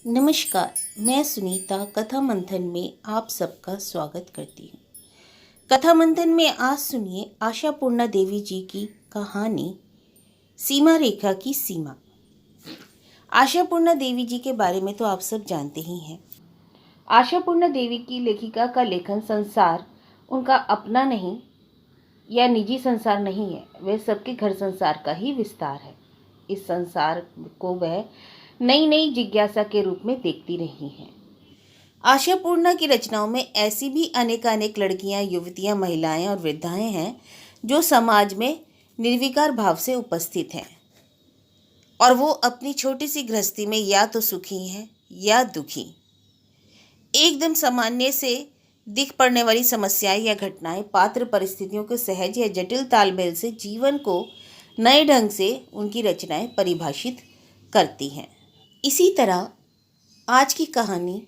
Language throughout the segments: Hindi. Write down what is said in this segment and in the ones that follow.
नमस्कार। मैं सुनीता कथा मंथन में आप सबका स्वागत करती हूँ। कथा मंथन में आज सुनिए आशापूर्णा देवी जी की कहानी सीमा रेखा की सीमा। आशापूर्णा देवी जी के बारे में तो आप सब जानते ही हैं। आशापूर्णा देवी की लेखिका का लेखन संसार उनका अपना नहीं या निजी संसार नहीं है, वह सबके घर संसार का ही विस्तार है। इस संसार को वह नई नई जिज्ञासा के रूप में देखती रही हैं। आशापूर्णा की रचनाओं में ऐसी भी अनेकानेक लड़कियां, युवतियां, महिलाएं और वृद्धाएं हैं जो समाज में निर्विकार भाव से उपस्थित हैं और वो अपनी छोटी सी गृहस्थी में या तो सुखी हैं या दुखी। एकदम सामान्य से दिख पड़ने वाली समस्याएं या घटनाएं पात्र परिस्थितियों के सहज या जटिल तालमेल से जीवन को नए ढंग से उनकी रचनाएं परिभाषित करती हैं। इसी तरह आज की कहानी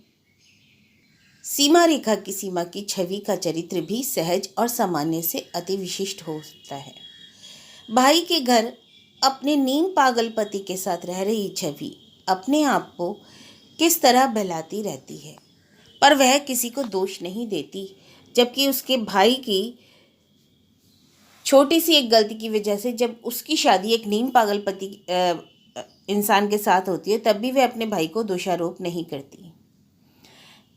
सीमा रेखा की सीमा की छवि का चरित्र भी सहज और सामान्य से अति विशिष्ट होता है। भाई के घर अपने नीम पागल पति के साथ रह रही छवि अपने आप को किस तरह बहलाती रहती है, पर वह किसी को दोष नहीं देती, जबकि उसके भाई की छोटी सी एक गलती की वजह से जब उसकी शादी एक नीम पागल पति इंसान के साथ होती है, तब भी वह अपने भाई को दोषारोप नहीं करती।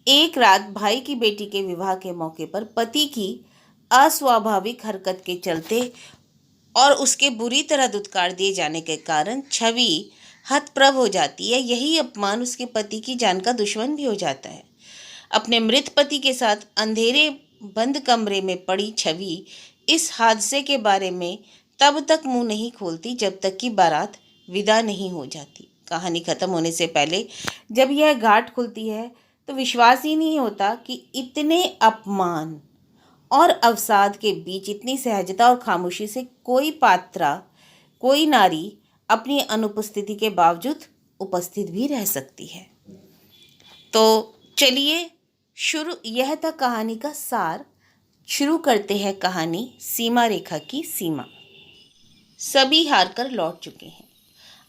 एक रात भाई की बेटी के विवाह के मौके पर पति की अस्वाभाविक हरकत के चलते और उसके बुरी तरह दुत्कार दिए जाने के कारण छवि हतप्रभ हो जाती है। यही अपमान उसके पति की जान का दुश्मन भी हो जाता है। अपने मृत पति के साथ अंधेरे बंद कमरे में पड़ी छवि इस हादसे के बारे में तब तक मुंह नहीं खोलती जब तक कि बारात विदा नहीं हो जाती। कहानी खत्म होने से पहले जब यह घाट खुलती है तो विश्वास ही नहीं होता कि इतने अपमान और अवसाद के बीच इतनी सहजता और खामोशी से कोई पात्रा, कोई नारी अपनी अनुपस्थिति के बावजूद उपस्थित भी रह सकती है। तो चलिए यह था कहानी का सार। शुरू करते हैं कहानी सीमा रेखा की सीमा। सभी हार कर लौट चुके हैं।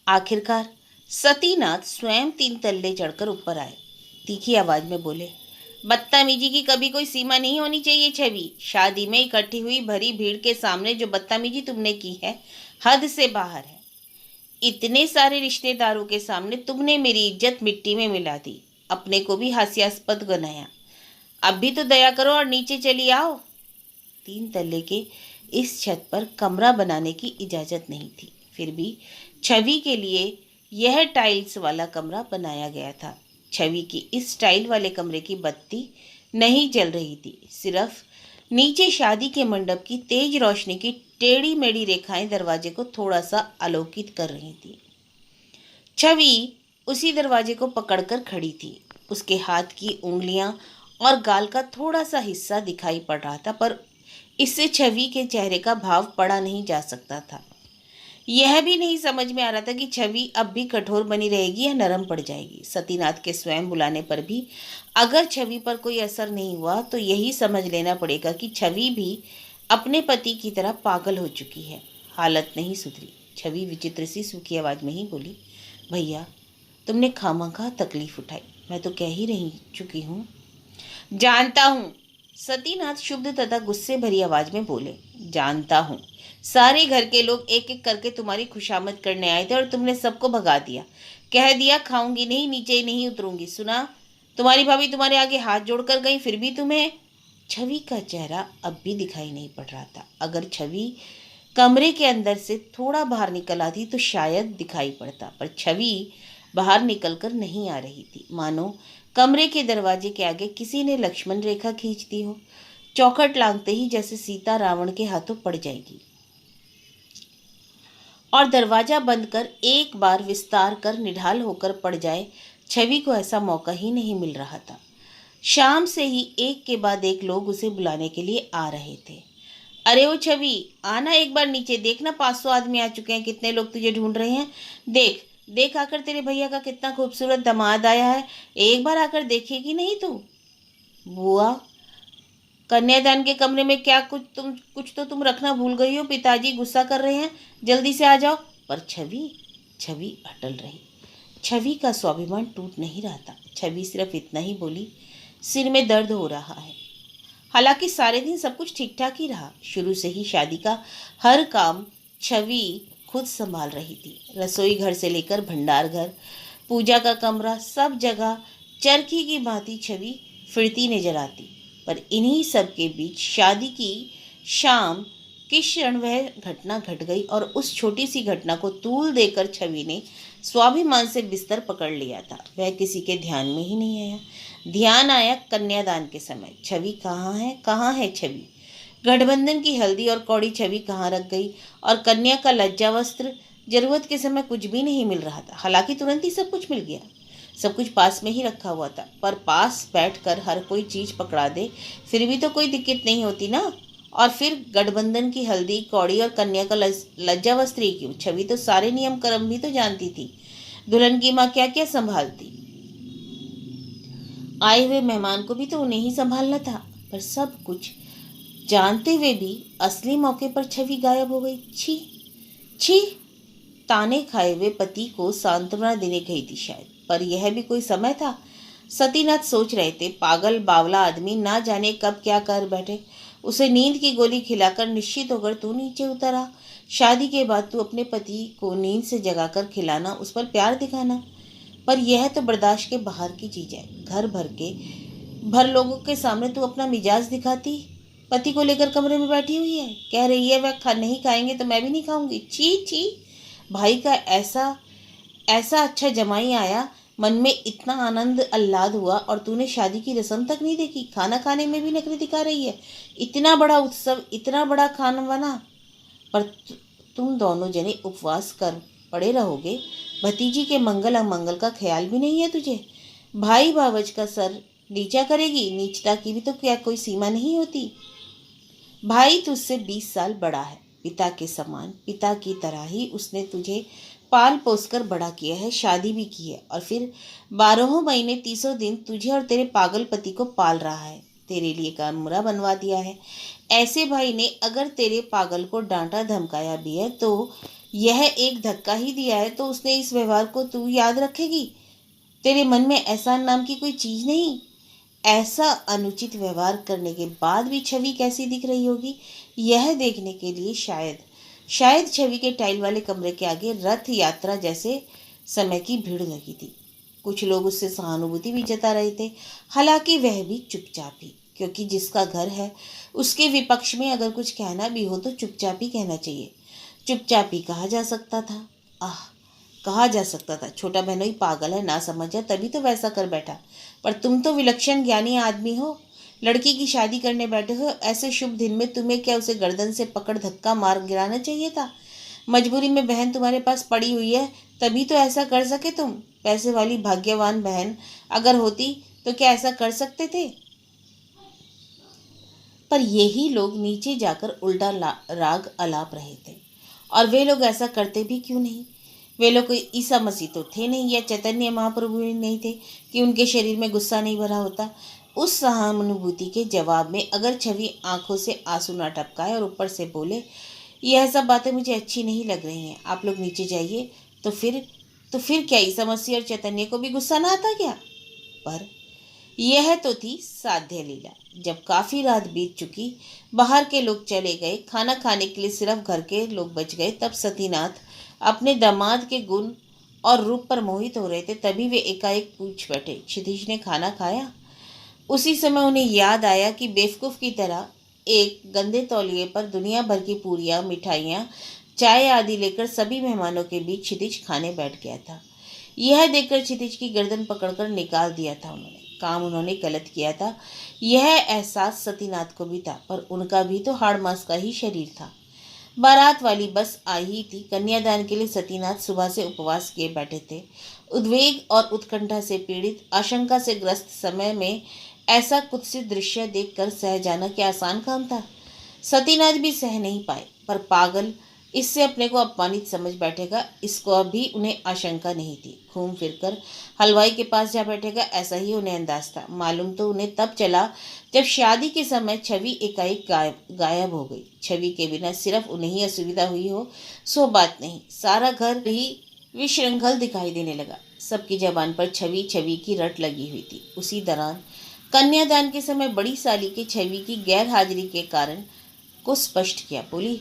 आखिरकार सतीनाथ स्वयं 3 तल्ले चढ़कर ऊपर आए। तीखी आवाज में बोले, बदतमीजी की कभी कोई सीमा नहीं होनी चाहिए छवि। शादी में इकट्ठी हुई भरी भीड़ के सामने जो बदतमीजी तुमने की है हद से बाहर है। इतने सारे रिश्तेदारों के सामने तुमने मेरी इज्जत मिट्टी में मिला दी, अपने को भी हास्यास्पद बनाया। अब भी तो दया करो और नीचे चली आओ। 3 तल्ले के इस छत पर कमरा बनाने की इजाजत नहीं थी, फिर भी छवि के लिए यह टाइल्स वाला कमरा बनाया गया था। छवि की इस टाइल वाले कमरे की बत्ती नहीं जल रही थी, सिर्फ नीचे शादी के मंडप की तेज रोशनी की टेढ़ी मेढ़ी रेखाएं दरवाजे को थोड़ा सा आलोकित कर रही थी। छवि उसी दरवाजे को पकड़कर खड़ी थी। उसके हाथ की उंगलियां और गाल का थोड़ा सा हिस्सा दिखाई पड़ रहा था, पर इससे छवि के चेहरे का भाव पढ़ा नहीं जा सकता था। यह भी नहीं समझ में आ रहा था कि छवि अब भी कठोर बनी रहेगी या नरम पड़ जाएगी। सतीनाथ के स्वयं बुलाने पर भी अगर छवि पर कोई असर नहीं हुआ तो यही समझ लेना पड़ेगा कि छवि भी अपने पति की तरह पागल हो चुकी है। हालत नहीं सुधरी। छवि विचित्र सी सूखी आवाज में ही बोली, भैया तुमने खामखा तकलीफ उठाई, मैं तो कह ही रही चुकी हूँ। जानता हूँ, सतीनाथ शुद्ध तथा गुस्से भरी आवाज में बोले, जानता हूँ। सारे घर के लोग एक एक करके तुम्हारी खुशामद करने आए थे और तुमने सबको भगा दिया। कह दिया खाऊंगी नहीं, नीचे नहीं उतरूंगी। सुना, तुम्हारी भाभी तुम्हारे आगे हाथ जोड़कर गई, फिर भी तुम्हें। छवि का चेहरा अब भी दिखाई नहीं पड़ रहा था। अगर छवि कमरे के अंदर से थोड़ा बाहर निकल आती तो शायद दिखाई पड़ता, पर छवि बाहर निकलकर नहीं आ रही थी। मानो कमरे के दरवाजे के आगे किसी ने लक्ष्मण रेखा खींच दी हो। चौखट लांघते ही जैसे सीता रावण के हाथों पड़ जाएगी और दरवाजा बंद कर एक बार विस्तार कर निढाल होकर पड़ जाए। छवि को ऐसा मौका ही नहीं मिल रहा था। शाम से ही एक के बाद एक लोग उसे बुलाने के लिए आ रहे थे। अरे ओ छवि, आना एक बार नीचे, देखना 500 आदमी आ चुके हैं, कितने लोग तुझे ढूंढ रहे हैं। देख देख आकर तेरे भैया का कितना खूबसूरत दामाद आया है, एक बार आकर देखेगी नहीं तू। बुआ, कन्यादान के कमरे में क्या कुछ तो तुम रखना भूल गई हो, पिताजी गुस्सा कर रहे हैं, जल्दी से आ जाओ। पर छवि अटल रही। छवि का स्वाभिमान टूट नहीं रहा था। छवि सिर्फ इतना ही बोली, सिर में दर्द हो रहा है। हालांकि सारे दिन सब कुछ ठीक ठाक ही रहा। शुरू से ही शादी का हर काम छवि खुद संभाल रही थी। रसोई घर से लेकर भंडार घर, पूजा का कमरा, सब जगह चरखी की भांति छवि फिरती नजर आती। पर इन्हीं सब के बीच शादी की शाम किस क्षण वह घटना घट गई और उस छोटी सी घटना को तूल देकर छवि ने स्वाभिमान से बिस्तर पकड़ लिया था, वह किसी के ध्यान में ही नहीं आया। ध्यान आया कन्यादान के समय। छवि कहाँ है छवि? गठबंधन की हल्दी और कौड़ी छवि कहाँ रख गई? और कन्या का लज्जा वस्त्र? जरूरत के समय कुछ भी नहीं मिल रहा था। हालांकि तुरंत ही सब कुछ मिल गया, सब कुछ पास में ही रखा हुआ था। पर पास बैठकर हर कोई चीज पकड़ा दे फिर भी तो कोई दिक्कत नहीं होती ना। और फिर गठबंधन की हल्दी, कौड़ी और कन्या का लज्जा वस्त्र ही क्यों? छवि तो सारे नियम कर्म भी तो जानती थी। दुल्हन की माँ क्या क्या संभालती, आए हुए मेहमान को भी तो उन्हें ही संभालना था। पर सब कुछ जानते हुए भी असली मौके पर छवि गायब हो गई। छी छी। ताने खाए हुए पति को सांत्वना देने गई थी शायद, पर यह भी कोई समय था? सतीनाथ सोच रहे थे, पागल बावला आदमी ना जाने कब क्या कर बैठे। उसे नींद की गोली खिलाकर निश्चित होकर तू नीचे उतरा। शादी के बाद तू अपने पति को नींद से जगाकर खिलाना, उस पर प्यार दिखाना। पर यह तो बर्दाश्त के बाहर की चीज है। घर भर लोगों के सामने तू अपना मिजाज दिखाती, पति को लेकर कमरे में बैठी हुई है, कह रही है वह नहीं खाएंगे तो मैं भी नहीं खाऊंगी। छी छी। भाई का ऐसा ऐसा अच्छा जमाई आया, मन में इतना आनंद आह्लाद हुआ और तूने शादी की रस्म तक नहीं देखी। खाना खाने में भी नखरे दिखा रही है। इतना बड़ा उत्सव, इतना बड़ा खाना बना, पर तुम दोनों जने उपवास कर पड़े रहोगे। भतीजी के मंगल अमंगल का ख्याल भी नहीं है तुझे। भाई बावज का सर नीचा करेगी। नीचता की भी तो क्या कोई सीमा नहीं होती? भाई तुझसे 20 साल बड़ा है, पिता के समान, पिता की तरह ही उसने तुझे पाल पोस कर बड़ा किया है, शादी भी की है, और फिर 12 महीने 30 दिन तुझे और तेरे पागल पति को पाल रहा है, तेरे लिए कमरा बनवा दिया है। ऐसे भाई ने अगर तेरे पागल को डांटा धमकाया भी है तो यह एक धक्का ही दिया है, तो उसने इस व्यवहार को तू याद रखेगी? तेरे मन में एहसान नाम की कोई चीज नहीं? ऐसा अनुचित व्यवहार करने के बाद भी छवि कैसी दिख रही होगी, यह देखने के लिए शायद छवि के टाइल वाले कमरे के आगे रथ यात्रा जैसे समय की भीड़ लगी थी। कुछ लोग उससे सहानुभूति भी जता रहे थे, हालांकि वह भी चुपचाप ही, क्योंकि जिसका घर है उसके विपक्ष में अगर कुछ कहना भी हो तो चुपचाप ही कहना चाहिए। चुपचाप ही कहा जा सकता था। कहा जा सकता था छोटा बहनोई पागल है, ना समझ है, तभी तो वैसा कर बैठा। पर तुम तो विलक्षण ज्ञानी आदमी हो, लड़की की शादी करने बैठे हो। ऐसे शुभ दिन में तुम्हें क्या उसे गर्दन से पकड़ धक्का मार गिराना चाहिए था? मजबूरी में बहन तुम्हारे पास पड़ी हुई है, तभी तो ऐसा कर सके तुम। पैसे वाली भाग्यवान बहन अगर होती तो क्या ऐसा कर सकते थे? पर यही लोग नीचे जाकर उल्टा राग अलाप रहे थे। और वे लोग ऐसा करते भी क्यों नहीं? वे लोग कोई ईसा मसीह तो थे नहीं, या चैतन्य महाप्रभु नहीं थे कि उनके शरीर में गुस्सा नहीं भरा होता। उस सहानुभूति के जवाब में अगर छवि आंखों से आंसू ना टपकाए और ऊपर से बोले, यह सब बातें मुझे अच्छी नहीं लग रही हैं, आप लोग नीचे जाइए, तो फिर क्या ईसा मसीह और चैतन्य को भी गुस्सा ना आता क्या? पर यह तो थी साध्य लीला। जब काफी रात बीत चुकी, बाहर के लोग चले गए, खाना खाने के लिए सिर्फ घर के लोग बच गए, तब सतीनाथ अपने दामाद के गुण और रूप पर मोहित हो रहे थे। तभी वे एकाएक पूछ बैठे, क्षितिज ने खाना खाया? उसी समय उन्हें याद आया कि बेवकूफ़ की तरह एक गंदे तौलिए पर दुनिया भर की पूरियाँ, मिठाइयाँ, चाय आदि लेकर सभी मेहमानों के बीच क्षितिज खाने बैठ गया था। यह देखकर क्षितिज की गर्दन पकड़कर निकाल दिया था उन्होंने। काम उन्होंने गलत किया था, यह एहसास सतीनाथ को भी था, पर उनका भी तो हाड़ मांस का ही शरीर था। बारात वाली बस आई ही थी। कन्यादान के लिए सतीनाथ सुबह से उपवास किए बैठे थे। उद्वेग और उत्कंठा से पीड़ित, आशंका से ग्रस्त समय में ऐसा कुत्सित दृश्य देखकर सह जाना क्या आसान काम था? सतीनाथ भी सह नहीं पाए, पर पागल इससे अपने को अपमानित समझ बैठेगा, इसको अभी उन्हें आशंका नहीं थी। घूम फिरकर हलवाई के पास जा बैठेगा, ऐसा ही उन्हें अंदाज था। मालूम तो उन्हें तब चला जब शादी के समय छवि एकाएक गायब हो गई। छवि के बिना सिर्फ उन्हें ही असुविधा हुई हो सो बात नहीं, सारा घर ही विशृंखल दिखाई देने लगा। सबकी जबान पर छवि छवि की रट लगी हुई थी। उसी दौरान कन्यादान के समय बड़ी साली के छवि की गैर हाजिरी के कारण को स्पष्ट किया। बोली,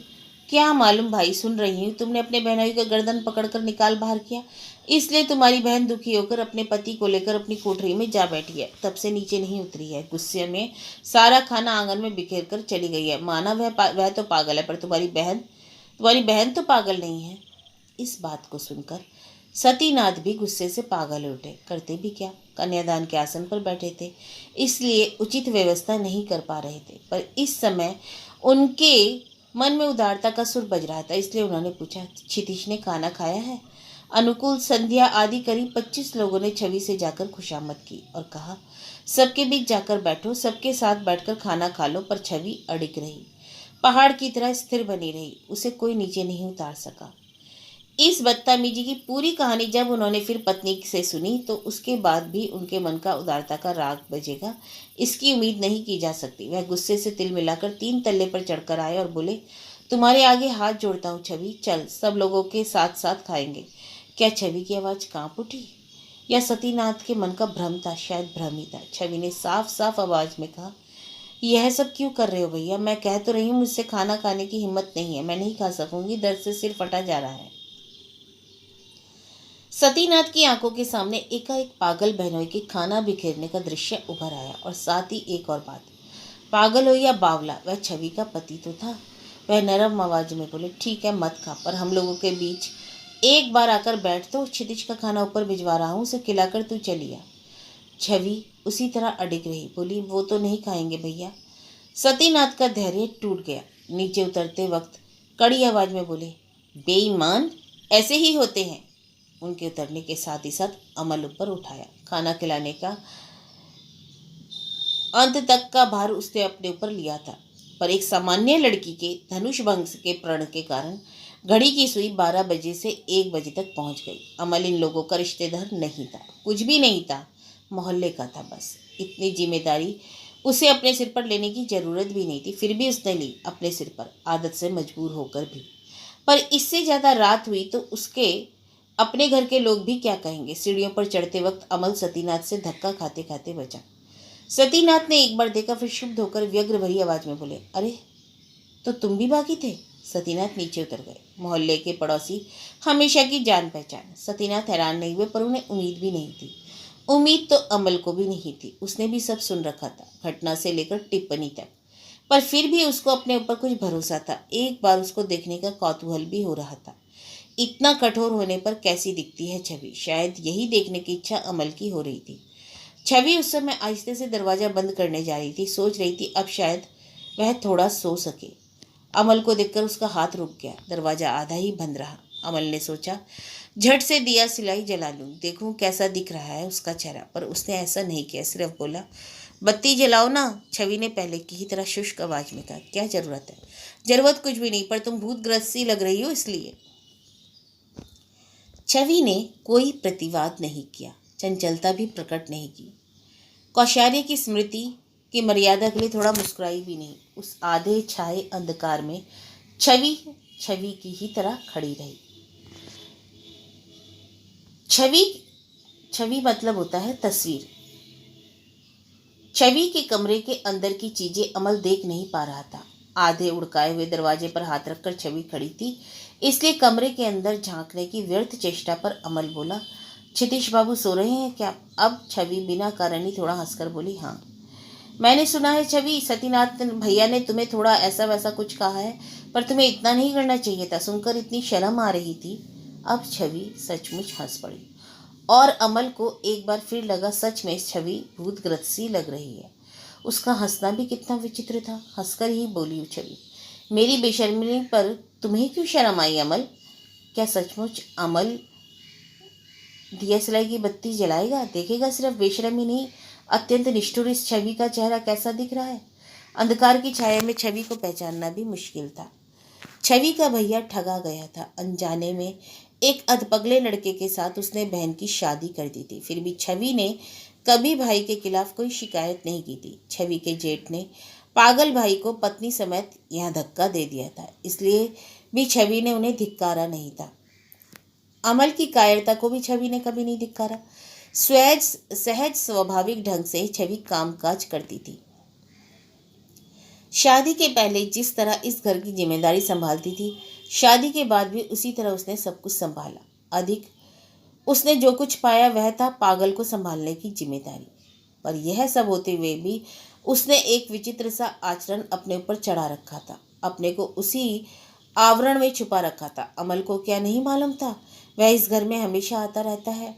क्या मालूम भाई, सुन रही हूँ तुमने अपने बहनोई का गर्दन पकड़कर निकाल बाहर किया, इसलिए तुम्हारी बहन दुखी होकर अपने पति को लेकर अपनी कोठरी में जा बैठी है, तब से नीचे नहीं उतरी है। गुस्से में सारा खाना आंगन में बिखेर कर चली गई है। माना वह तो पागल है, पर तुम्हारी बहन तो पागल नहीं है। इस बात को सुनकर सतीनाथ भी गुस्से से पागल हो उठे। करते भी क्या, कन्यादान के आसन पर बैठे थे, इसलिए उचित व्यवस्था नहीं कर पा रहे थे। पर इस समय उनके मन में उदारता का सुर बज रहा था, इसलिए उन्होंने पूछा, क्षितिज ने खाना खाया है? अनुकूल संध्या आदि करीब 25 लोगों ने छवि से जाकर खुशामद की और कहा, सबके बीच जाकर बैठो, सबके साथ बैठकर खाना खा लो। पर छवि अड़िग रही, पहाड़ की तरह स्थिर बनी रही, उसे कोई नीचे नहीं उतार सका। इस बदतमीजी की पूरी कहानी जब उन्होंने फिर पत्नी से सुनी, तो उसके बाद भी उनके मन का उदारता का राग बजेगा, इसकी उम्मीद नहीं की जा सकती। वह गुस्से से तिल मिलाकर 3 तल्ले पर चढ़कर आए और बोले, तुम्हारे आगे हाथ जोड़ता हूँ छवि, चल सब लोगों के साथ साथ खाएंगे। क्या छवि की आवाज़ कांप उठी या सतीनाथ के मन का भ्रम था? शायद भ्रम ही था। छवि ने साफ साफ आवाज़ में कहा, यह सब क्यों कर रहे हो भैया? मैं कह तो रही हूँ मुझसे खाना खाने की हिम्मत नहीं है, मैं नहीं खा सकूंगी, दर्द से सिर फटा जा रहा है। सतीनाथ की आंखों के सामने एकाएक पागल बहनोई के खाना बिखेरने का दृश्य उभर आया और साथ ही एक और बात, पागल हो या बावला, वह छवि का पति तो था। वह नरम आवाज में बोले, ठीक है मत खा, पर हम लोगों के बीच एक बार आकर बैठ तो, क्षितिज का खाना ऊपर भिजवा रहा हूँ, उसे खिलाकर तू चली आ। छवि उसी तरह अडिग रही, बोली, वो तो नहीं खाएंगे भैया। सतीनाथ का धैर्य टूट गया। नीचे उतरते वक्त कड़ी आवाज में बोले, बेईमान ऐसे ही होते हैं। उनके उतरने के साथ ही साथ अमल ऊपर उठाया। खाना खिलाने का अंत तक का भार उसने अपने ऊपर लिया था, पर एक सामान्य लड़की के धनुष भंग के प्रण के कारण घड़ी की सुई 12 बजे से 1 बजे तक पहुंच गई। अमल इन लोगों का रिश्तेदार नहीं था, कुछ भी नहीं था, मोहल्ले का था बस। इतनी जिम्मेदारी उसे अपने सिर पर लेने की जरूरत भी नहीं थी, फिर भी उसने ली अपने सिर पर, आदत से मजबूर होकर भी। पर इससे ज़्यादा रात हुई तो उसके अपने घर के लोग भी क्या कहेंगे। सीढ़ियों पर चढ़ते वक्त अमल सतीनाथ से धक्का खाते खाते बचा। सतीनाथ ने एक बार देखा, फिर शुभ होकर व्यग्र भरी आवाज में बोले, अरे तो तुम भी बाकी थे? सतीनाथ नीचे उतर गए। मोहल्ले के पड़ोसी, हमेशा की जान पहचान। सतीनाथ हैरान नहीं हुए, पर उन्हें उम्मीद भी नहीं थी। उम्मीद तो अमल को भी नहीं थी, उसने भी सब सुन रखा था, घटना से लेकर टिप्पणी तक। पर फिर भी उसको अपने ऊपर कुछ भरोसा था। एक बार उसको देखने का कौतूहल भी हो रहा था, इतना कठोर होने पर कैसी दिखती है छवि। शायद यही देखने की इच्छा अमल की हो रही थी। छवि उस समय आहिस्ते से दरवाजा बंद करने जा रही थी, सोच रही थी अब शायद वह थोड़ा सो सके। अमल को देखकर उसका हाथ रुक गया, दरवाजा आधा ही बंद रहा। अमल ने सोचा, झट से दिया सिलाई जला लूं, देखूं कैसा दिख रहा है उसका चेहरा, पर उसने ऐसा नहीं किया, सिर्फ बोला, बत्ती जलाओ ना। छवि ने पहले की ही तरह शुष्क आवाज में कहा, क्या जरूरत है? जरूरत कुछ भी नहीं, पर तुम भूतग्रस्त सी लग रही हो इसलिए। छवि ने कोई प्रतिवाद नहीं किया, चंचलता भी प्रकट नहीं की। कौशार्य की स्मृति की मर्यादा के लिए थोड़ा मुस्कुराई भी नहीं। उस आधे छाए अंधकार में छवि छवि की ही तरह खड़ी रही। छवि छवि मतलब होता है तस्वीर। छवि के कमरे के अंदर की चीजें अमल देख नहीं पा रहा था। आधे उड़काए हुए दरवाजे पर हाथ रखकर छवि खड़ी थी, इसलिए कमरे के अंदर झांकने की व्यर्थ चेष्टा पर अमल बोला, क्षितिज बाबू सो रहे हैं क्या? अब छवि बिना कारण ही थोड़ा हंसकर बोली, हाँ। मैंने सुना है छवि, सतीनाथ भैया ने तुम्हें थोड़ा ऐसा वैसा कुछ कहा है, पर तुम्हें इतना नहीं करना चाहिए था। सुनकर इतनी शर्म आ रही थी। अब छवि सचमुच हंस पड़ी और अमल को एक बार फिर लगा, सच में छवि भूतग्रस्त सी लग रही है। उसका हंसना भी कितना विचित्र था। हंसकर ही बोली छवि, मेरी बेशर्मी पर तुम्हें क्यों शर्म आई अमल? क्या सचमुच अमल दिया सलाई की बत्ती जलाएगा? देखेगा सिर्फ बेशर्मी नहीं, अत्यंत निष्ठुर इस छवि का चेहरा कैसा दिख रहा है। अंधकार की छाया में छवि को पहचानना भी मुश्किल था। छवि का भैया ठगा गया था। अनजाने में एक अधपगले लड़के के साथ उसने बहन की शादी कर दी थी। फिर भी छवि ने कभी भाई के खिलाफ कोई शिकायत नहीं की थी। छवि के जेठ ने पागल भाई को पत्नी समेत यहाँ धक्का दे दिया था, इसलिए भी छवि ने उन्हें धिक्कारा नहीं था। अमल की कायरता को भी छवि ने कभी नहीं धिक्कारा। सहज सहज स्वाभाविक ढंग से छवि कामकाज करती थी। शादी के पहले जिस तरह इस घर की जिम्मेदारी संभालती थी, शादी के बाद भी उसी तरह उसने सब कुछ संभाला। अधिक उसने जो कुछ पाया वह था पागल को संभालने की जिम्मेदारी। पर यह सब होते हुए भी उसने एक विचित्र सा आचरण अपने ऊपर चढ़ा रखा था, अपने को उसी आवरण में छुपा रखा था। अमल को क्या नहीं मालूम था, वह इस घर में हमेशा आता रहता है।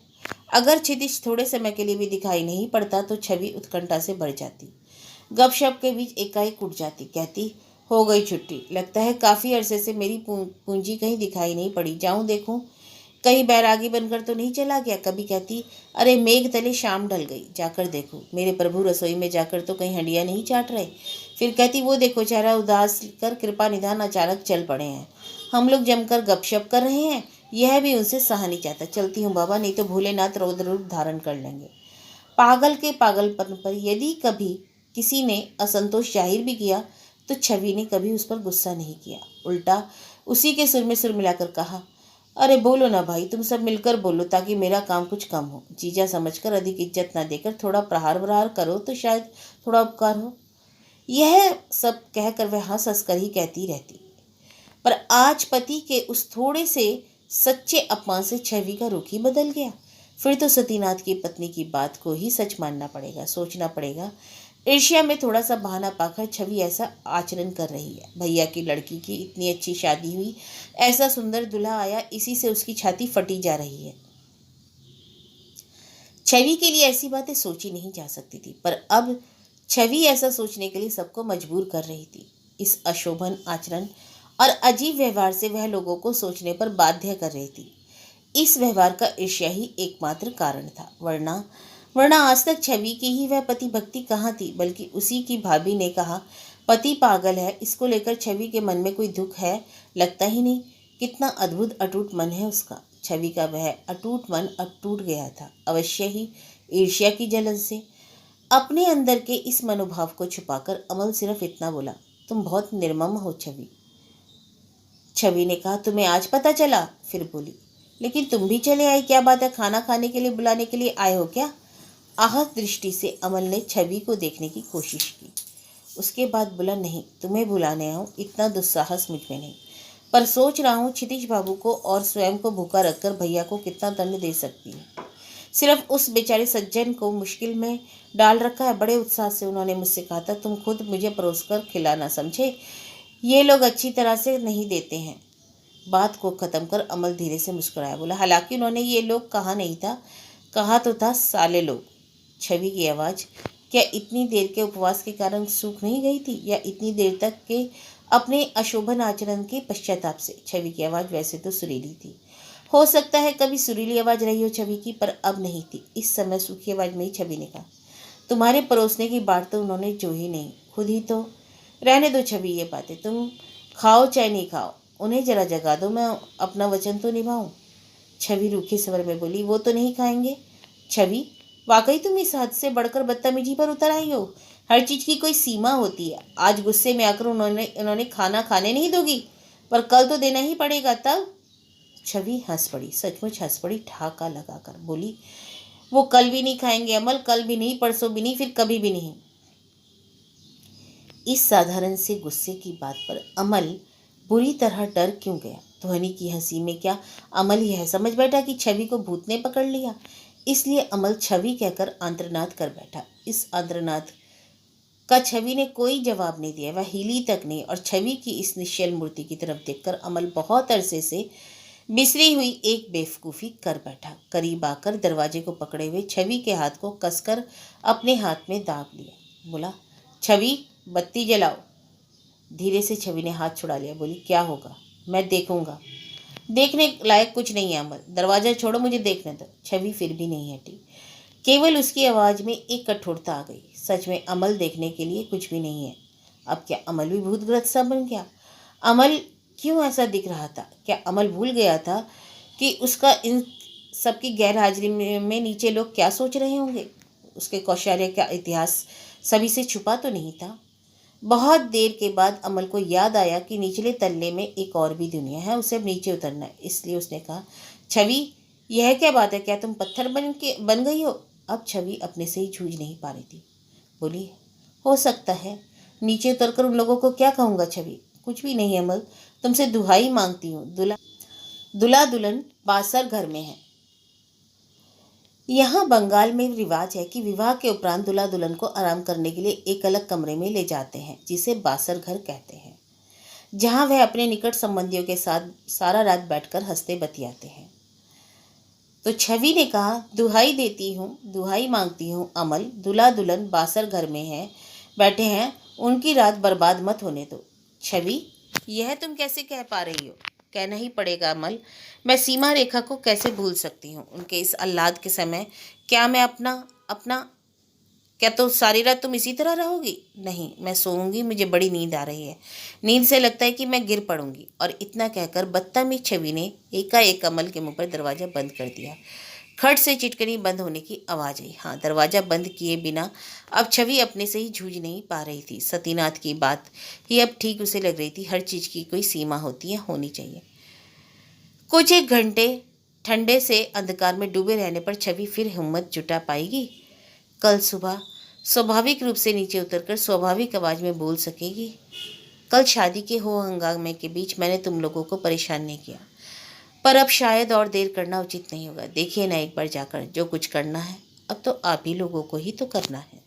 अगर क्षितिज थोड़े समय के लिए भी दिखाई नहीं पड़ता तो छवि उत्कंठा से भर जाती। गपशप के बीच एकाएक उठ जाती, कहती, हो गई छुट्टी, लगता है काफ़ी अरसे से मेरी पूंजी कहीं दिखाई नहीं पड़ी, जाऊं देखूं कहीं बैरागी बनकर तो नहीं चला गया। कभी कहती, अरे मेघ तले शाम ढल गई, जाकर देखो मेरे प्रभु रसोई में जाकर तो कहीं हंडिया नहीं चाट रहे। फिर कहती, वो देखो चेहरा उदास कर कृपा निधान अचानक चल पड़े हैं, हम लोग जमकर गपशप कर रहे हैं, यह भी उनसे सहा नहीं जाता। चलती हूँ बाबा, नहीं तो भोलेनाथ रौद्र रूप धारण कर लेंगे। पागल के पागलपन पर यदि कभी किसी ने असंतोष जाहिर भी किया तो छवि ने कभी उस पर गुस्सा नहीं किया, उल्टा उसी के सुर में सुर मिलाकर कहा, अरे बोलो ना भाई, तुम सब मिलकर बोलो ताकि मेरा काम कुछ कम हो। जीजा समझकर अधिक इज्जत ना देकर थोड़ा प्रहार वहार करो तो शायद थोड़ा उपकार हो। यह सब कहकर वह हंस हंस कर ही कहती रहती। पर आज पति के उस थोड़े से सच्चे अपमान से छवि का रुख ही बदल गया। फिर तो सतीनाथ की पत्नी की बात को ही सच मानना पड़ेगा, सोचना पड़ेगा। ईर्ष्या में थोड़ा सा बहाना पाकर छवि ऐसा आचरण कर रही है। भैया की लड़की की इतनी अच्छी शादी हुई, ऐसा सुंदर दूल्हा आया, इसी से उसकी छाती फटी जा रही है। छवि के लिए ऐसी बातें सोची नहीं जा सकती थी, पर अब छवि ऐसा सोचने के लिए सबको मजबूर कर रही थी। इस अशोभन आचरण और अजीब व्यवहार से वह लोगों को सोचने पर बाध्य कर रही थी। इस व्यवहार का ईर्ष्या ही एकमात्र कारण था, वरना आज तक छवि की ही वह पति भक्ति कहाँ थी। बल्कि उसी की भाभी ने कहा, पति पागल है, इसको लेकर छवि के मन में कोई दुख है, लगता ही नहीं। कितना अद्भुत अटूट मन है उसका। छवि का वह अटूट मन अब टूट गया था, अवश्य ही ईर्ष्या की जलन से। अपने अंदर के इस मनोभाव को छुपाकर अमल सिर्फ इतना बोला, तुम बहुत निर्मम हो छवि। छवि ने कहा, तुम्हें आज पता चला? फिर बोली, लेकिन तुम भी चले आए, क्या बात है, खाना खाने के लिए बुलाने के लिए आए हो क्या? आहत दृष्टि से अमल ने छवि को देखने की कोशिश की। उसके बाद बोला, नहीं, तुम्हें बुलाने आऊँ, इतना दुस्साहस मुझ में नहीं, पर सोच रहा हूँ क्षितिज बाबू को और स्वयं को भूखा रखकर भैया को कितना दंड दे सकती हूँ। सिर्फ उस बेचारे सज्जन को मुश्किल में डाल रखा है। बड़े उत्साह से उन्होंने मुझसे कहा था, तुम खुद मुझे परोसकर खिलाना, समझे, ये लोग अच्छी तरह से नहीं देते हैं। बात को ख़त्म कर अमल धीरे से मुस्कुराया, बोला, हालांकि उन्होंने ये लोग कहा नहीं था, कहा तो था साले लोग। छवि की आवाज़ क्या इतनी देर के उपवास के कारण सूख नहीं गई थी, या इतनी देर तक के अपने अशोभन आचरण के पश्चाताप से? छवि की आवाज़ वैसे तो सुरीली थी, हो सकता है कभी सुरीली आवाज़ रही हो छवि की, पर अब नहीं थी। इस समय सूखी आवाज़ में ही छवि ने कहा, तुम्हारे परोसने की बात तो उन्होंने जो ही नहीं, खुद ही तो। रहने दो छवि ये बातें, तुम खाओ चाहे नहीं खाओ, उन्हें जरा जगा दो, मैं अपना वचन तो निभाऊं। छवि रूखे स्वर में बोली, वो तो नहीं खाएंगे। छवि, वाकई तुम इस हद से बढ़कर बदतमीजी पर उतर आई हो। हर चीज़ की कोई सीमा होती है। आज गुस्से में आकर उन्होंने खाना खाने नहीं दोगी, पर कल तो देना ही पड़ेगा तब। छवि हंस पड़ी, सचमुच हंस पड़ी, ठहाका लगाकर बोली, वो कल भी नहीं खाएंगे अमल, कल भी नहीं, परसों भी नहीं, फिर कभी भी नहीं। इस साधारण से गुस्से की बात पर अमल बुरी तरह डर क्यों गया? ध्वनि की हंसी में क्या अमल यह समझ बैठा कि छवि को भूत ने पकड़ लिया? इसलिए अमल छवि कहकर आंत्रनाद कर बैठा। इस आंत्रनाद का छवि ने कोई जवाब नहीं दिया, वह हिली तक नहीं। और छवि की इस निश्चल मूर्ति की तरफ देखकर अमल बहुत अरसे से बिसरी हुई एक बेवकूफ़ी कर बैठा। करीब आकर दरवाजे को पकड़े हुए छवि के हाथ को कसकर अपने हाथ में दाब लिया। बोला, छवि बत्ती जलाओ। धीरे से छवि ने हाथ छुड़ा लिया, बोली, क्या होगा? मैं देखूंगा। देखने लायक कुछ नहीं है अमल, दरवाज़ा छोड़ो, मुझे देखने दो। छवि फिर भी नहीं हटी। केवल उसकी आवाज़ में एक कठोरता आ गई। सच में अमल देखने के लिए कुछ भी नहीं है। अब क्या अमल भी भूतग्रस्त सा बन गया? अमल क्यों ऐसा दिख रहा था? क्या अमल भूल गया था कि उसका इन सबकी गैर हाजिरी में नीचे लोग क्या सोच रहे होंगे? उसके कौशल्य का इतिहास सभी से छुपा तो नहीं था। बहुत देर के बाद अमल को याद आया कि निचले तल्ले में एक और भी दुनिया है, उसे अब नीचे उतरना है। इसलिए उसने कहा, छवि, यह क्या बात है, क्या तुम पत्थर बन गई हो? अब छवि अपने से ही जूझ नहीं पा रही थी। बोली, हो सकता है। नीचे उतरकर उन लोगों को क्या कहूँगा छवि? कुछ भी नहीं अमल, तुमसे दुहाई मांगती हूँ। दूल्हा दुल्हन बासर घर में है। यहाँ बंगाल में रिवाज है कि विवाह के उपरांत दूल्हा दुल्हन को आराम करने के लिए एक अलग कमरे में ले जाते हैं, जिसे बासर घर कहते हैं, जहाँ वह अपने निकट संबंधियों के साथ सारा रात बैठकर हंसते बतियाते हैं। तो छवि ने कहा, दुहाई देती हूँ, दुहाई मांगती हूँ अमल, दूल्हा दुल्हन बासर घर में है, बैठे हैं, उनकी रात बर्बाद मत होने दो। छवि, यह तुम कैसे कह पा रही हो? कहना ही पड़ेगा अमल, मैं सीमा रेखा को कैसे भूल सकती हूँ? उनके इस आह्लाद के समय क्या मैं अपना अपना क्या तो सारी रात तुम इसी तरह रहोगी? नहीं, मैं सोऊंगी, मुझे बड़ी नींद आ रही है, नींद से लगता है कि मैं गिर पड़ूंगी। और इतना कहकर बदतमीज छवि ने एकाएक अमल के मुंह पर दरवाजा बंद कर दिया। खट से चिटकनी बंद होने की आवाज़ आई। हाँ, दरवाज़ा बंद किए बिना अब छवि अपने से ही जूझ नहीं पा रही थी। सतीनाथ की बात ही अब ठीक उसे लग रही थी। हर चीज़ की कोई सीमा होती है, होनी चाहिए। कुछ एक घंटे ठंडे से अंधकार में डूबे रहने पर छवि फिर हिम्मत जुटा पाएगी। कल सुबह स्वाभाविक रूप से नीचे उतरकर स्वाभाविक आवाज़ में बोल सकेगी। कल शादी के हो हंगामे के बीच मैंने तुम लोगों को परेशान नहीं किया, पर अब शायद और देर करना उचित नहीं होगा। देखिए ना एक बार जाकर, जो कुछ करना है अब तो आप ही लोगों को ही तो करना है।